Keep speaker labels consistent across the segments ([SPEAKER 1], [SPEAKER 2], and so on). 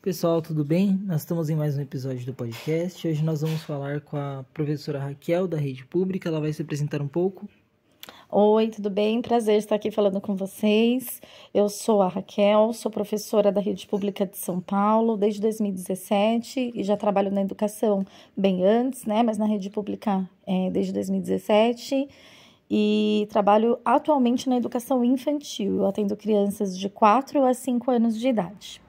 [SPEAKER 1] Pessoal, tudo bem? Nós estamos em mais um episódio do podcast. Hoje nós vamos falar com a professora Raquel, da Rede Pública. Ela vai se apresentar um pouco.
[SPEAKER 2] Oi, tudo bem? Prazer estar aqui falando com vocês. Eu sou a Raquel, sou professora da Rede Pública de São Paulo desde 2017 e já trabalho na educação bem antes, né? Mas na Rede Pública desde 2017 e trabalho atualmente na educação infantil. Eu atendo crianças de 4 a 5 anos de idade.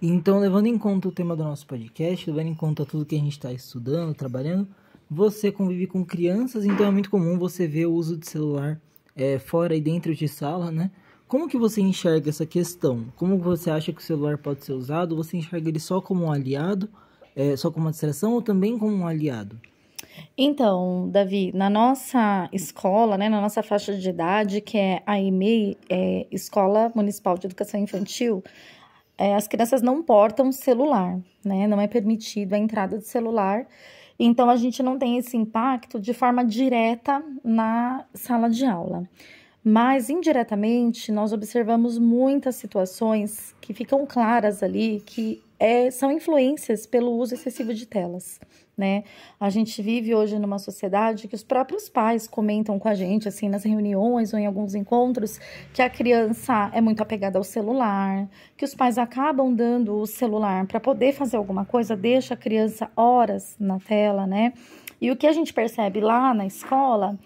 [SPEAKER 1] Então, levando em conta o tema do nosso podcast, levando em conta tudo que a gente está estudando, trabalhando, você convive com crianças, então é muito comum você ver o uso de celular fora e dentro de sala, né? Como que você enxerga essa questão? Como você acha que o celular pode ser usado? Você enxerga ele só como um aliado, só como uma distração ou também como um aliado?
[SPEAKER 2] Então, Davi, na nossa escola, né, na nossa faixa de idade, que é a EMEI, Escola Municipal de Educação Infantil, as crianças não portam celular, né? Não é permitido a entrada de celular. Então, a gente não tem esse impacto de forma direta na sala de aula. Mas, indiretamente, nós observamos muitas situações que ficam claras ali, que são influências pelo uso excessivo de telas, né? A gente vive hoje numa sociedade que os próprios pais comentam com a gente, assim, nas reuniões ou em alguns encontros, que a criança é muito apegada ao celular, que os pais acabam dando o celular para poder fazer alguma coisa, deixa a criança horas na tela, né? E o que a gente percebe lá na escola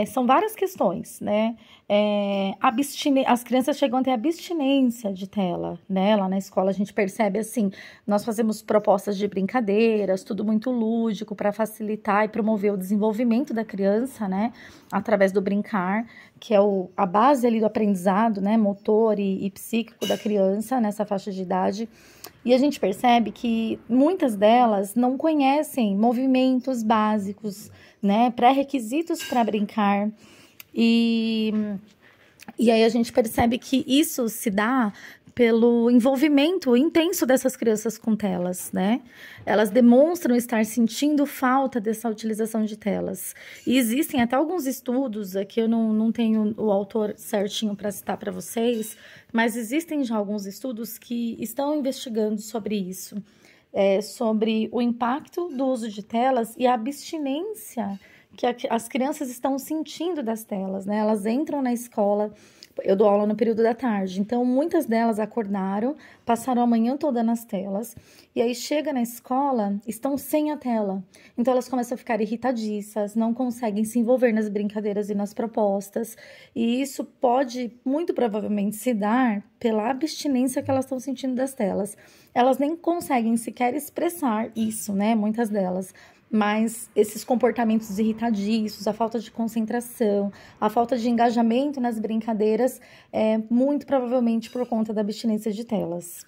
[SPEAKER 2] são várias questões, né? As crianças chegam a ter abstinência de tela, né? Lá na escola a gente percebe assim, nós fazemos propostas de brincadeiras, tudo muito lúdico para facilitar e promover o desenvolvimento da criança, né? Através do brincar, que é a base ali do aprendizado, né? Motor e psíquico da criança nessa faixa de idade. E a gente percebe que muitas delas não conhecem movimentos básicos, né? Pré-requisitos para brincar. E aí a gente percebe que isso se dá pelo envolvimento intenso dessas crianças com telas, né? Elas demonstram estar sentindo falta dessa utilização de telas. E existem até alguns estudos, aqui eu não tenho o autor certinho para citar para vocês, mas existem já alguns estudos que estão investigando sobre isso, sobre o impacto do uso de telas e a abstinência que as crianças estão sentindo das telas, né? Elas entram na escola, eu dou aula no período da tarde, então muitas delas acordaram, passaram a manhã toda nas telas, e aí chega na escola, estão sem a tela. Então elas começam a ficar irritadiças, não conseguem se envolver nas brincadeiras e nas propostas, e isso pode, muito provavelmente, se dar pela abstinência que elas estão sentindo das telas. Elas nem conseguem sequer expressar isso, né? Muitas delas. Mas esses comportamentos irritadiços, a falta de concentração, a falta de engajamento nas brincadeiras muito provavelmente por conta da abstinência de telas.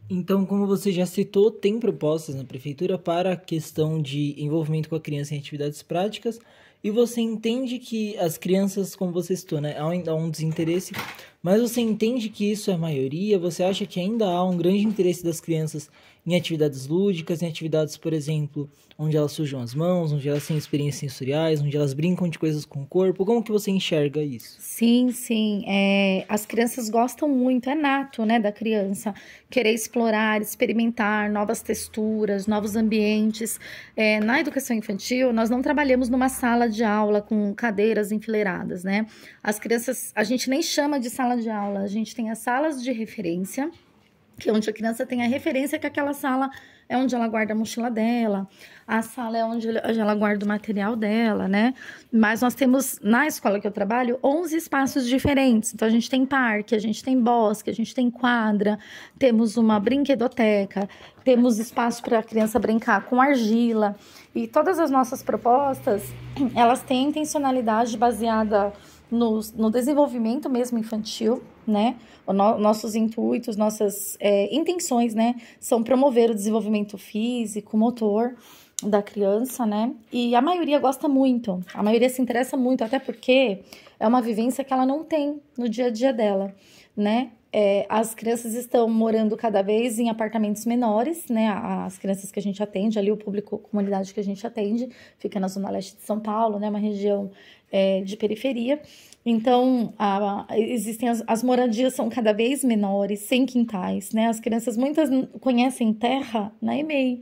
[SPEAKER 1] Então, como você já citou, tem propostas na prefeitura para a questão de envolvimento com a criança em atividades práticas, e você entende que as crianças, como você citou, né, há um desinteresse, mas você entende que isso é a maioria? Você acha que ainda há um grande interesse das crianças em atividades lúdicas, em atividades, por exemplo, onde elas sujam as mãos, onde elas têm experiências sensoriais, onde elas brincam de coisas com o corpo? Como que você enxerga isso?
[SPEAKER 2] Sim. As crianças gostam muito, é nato, né, da criança querer explorar, experimentar novas texturas, novos ambientes. Na educação infantil, nós não trabalhamos numa sala de aula com cadeiras enfileiradas, né? As crianças, a gente nem chama de sala de aula, a gente tem as salas de referência, que é onde a criança tem a referência que aquela sala é onde ela guarda a mochila dela, a sala é onde ela guarda o material dela, né? Mas nós temos, na escola que eu trabalho, 11 espaços diferentes. Então, a gente tem parque, a gente tem bosque, a gente tem quadra, temos uma brinquedoteca, temos espaço para a criança brincar com argila. E todas as nossas propostas, elas têm intencionalidade baseada no desenvolvimento mesmo infantil, né? Nossos intuitos, nossas intenções, né? São promover o desenvolvimento físico, motor da criança, né? E a maioria gosta muito, a maioria se interessa muito, até porque é uma vivência que ela não tem no dia a dia dela, né? as crianças estão morando cada vez em apartamentos menores, né? As crianças que a gente atende, ali o público, comunidade que a gente atende, fica na zona leste de São Paulo, né? Uma região de periferia. Então, existem as moradias são cada vez menores, sem quintais, né? As crianças, muitas conhecem terra na EMEI,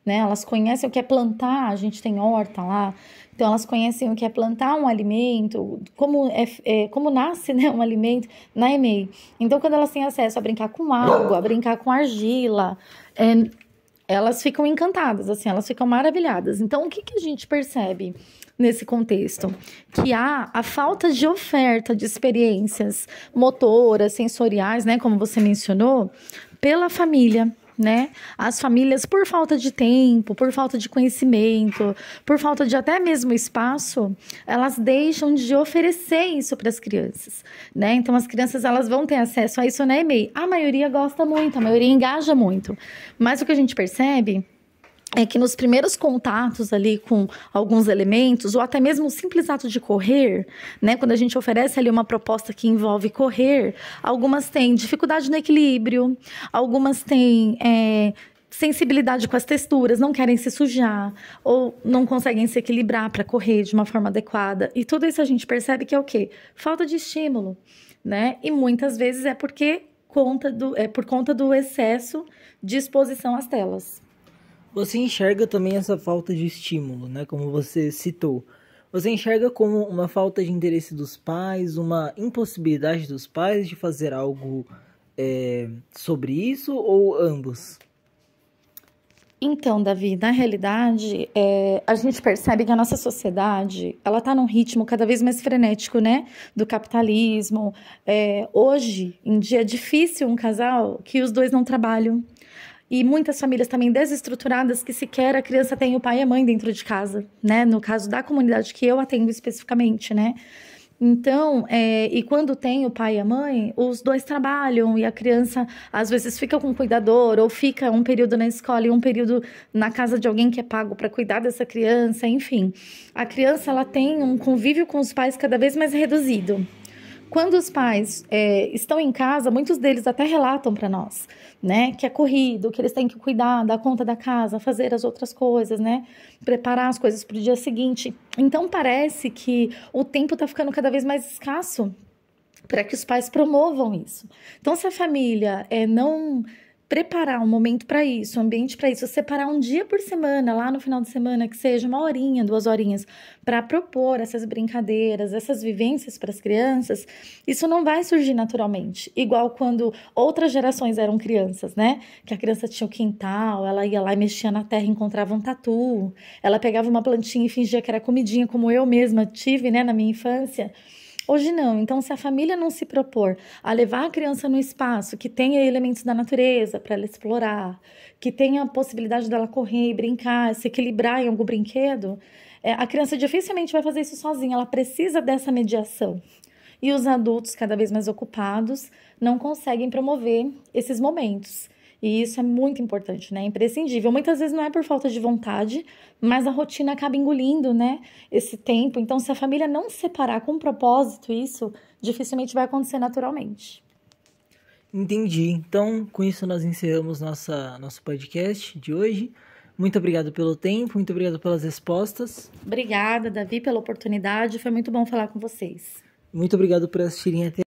[SPEAKER 2] né? Elas conhecem o que é plantar, a gente tem horta lá, então elas conhecem o que é plantar um alimento, como nasce, né, um alimento na EMEI. Então, quando elas têm acesso a brincar com água, a brincar com argila, elas ficam encantadas, assim, elas ficam maravilhadas. Então, o que a gente percebe nesse contexto? Que há a falta de oferta de experiências motoras, sensoriais, né, como você mencionou, pela família, né? As famílias, por falta de tempo, por falta de conhecimento, por falta de até mesmo espaço, elas deixam de oferecer isso para as crianças, né? Então, as crianças, elas vão ter acesso a isso na EMEI. A maioria gosta muito, a maioria engaja muito. Mas o que a gente percebe é que nos primeiros contatos ali com alguns elementos, ou até mesmo o simples ato de correr, né? Quando a gente oferece ali uma proposta que envolve correr, algumas têm dificuldade no equilíbrio, algumas têm sensibilidade com as texturas, não querem se sujar, ou não conseguem se equilibrar para correr de uma forma adequada. E tudo isso a gente percebe que é o quê? Falta de estímulo, né? E muitas vezes é por conta do excesso de exposição às telas.
[SPEAKER 1] Você enxerga também essa falta de estímulo, né? Como você citou. Você enxerga como uma falta de interesse dos pais, uma impossibilidade dos pais de fazer algo sobre isso, ou ambos?
[SPEAKER 2] Então, Davi, na realidade, a gente percebe que a nossa sociedade, ela está num ritmo cada vez mais frenético, né? Do capitalismo. Hoje em dia é difícil um casal que os dois não trabalham. E muitas famílias também desestruturadas que sequer a criança tem o pai e a mãe dentro de casa, né? No caso da comunidade que eu atendo especificamente, né? Então, e quando tem o pai e a mãe, os dois trabalham e a criança às vezes fica com o cuidador ou fica um período na escola e um período na casa de alguém que é pago para cuidar dessa criança, enfim. A criança, ela tem um convívio com os pais cada vez mais reduzido. Quando os pais estão em casa, muitos deles até relatam para nós, né, que é corrido, que eles têm que cuidar, dar conta da casa, fazer as outras coisas, né, preparar as coisas para o dia seguinte. Então, parece que o tempo está ficando cada vez mais escasso para que os pais promovam isso. Então, se a família não preparar um momento para isso, um ambiente para isso, separar um dia por semana, lá no final de semana, que seja 1 horinha, 2 horinhas, para propor essas brincadeiras, essas vivências para as crianças, isso não vai surgir naturalmente. Igual quando outras gerações eram crianças, né? Que a criança tinha o quintal, ela ia lá e mexia na terra, encontrava um tatu, ela pegava uma plantinha e fingia que era comidinha, como eu mesma tive, né, na minha infância. Hoje não. Então, se a família não se propor a levar a criança no espaço que tenha elementos da natureza para ela explorar, que tenha a possibilidade dela correr, brincar, se equilibrar em algum brinquedo, a criança dificilmente vai fazer isso sozinha. Ela precisa dessa mediação. E os adultos, cada vez mais ocupados, não conseguem promover esses momentos. E isso é muito importante, né? É imprescindível. Muitas vezes não é por falta de vontade, mas a rotina acaba engolindo, né, esse tempo. Então, se a família não separar com propósito isso, dificilmente vai acontecer naturalmente.
[SPEAKER 1] Entendi. Então, com isso nós encerramos nosso podcast de hoje. Muito obrigado pelo tempo, muito obrigado pelas respostas.
[SPEAKER 2] Obrigada, Davi, pela oportunidade. Foi muito bom falar com vocês.
[SPEAKER 1] Muito obrigado por assistirem até